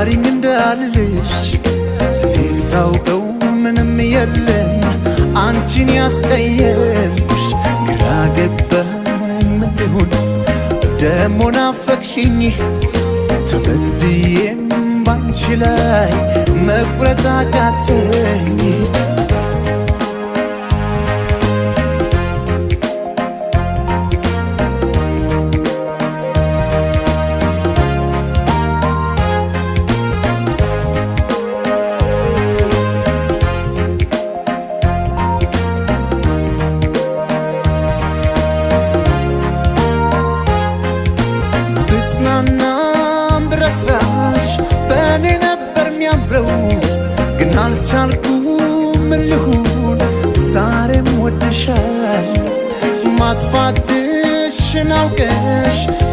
ማሪኝ እንዳልልሽ እኔ ሳውቀው ምንም የለም አንቺን ያስቀየምኩሽ ግራ ገባኝ ምንድሆን ደሞ ናፈቅሽኝ ተበድዬም ባንቺ ላይ መቁረጥ አቃተኝ ብረሳሽ በኔ ነበር ሚያምረው ግን አልቻልኩም ምን ልሁን ዛሬም ወድሻል ማጥፋትሽን አውቀሽ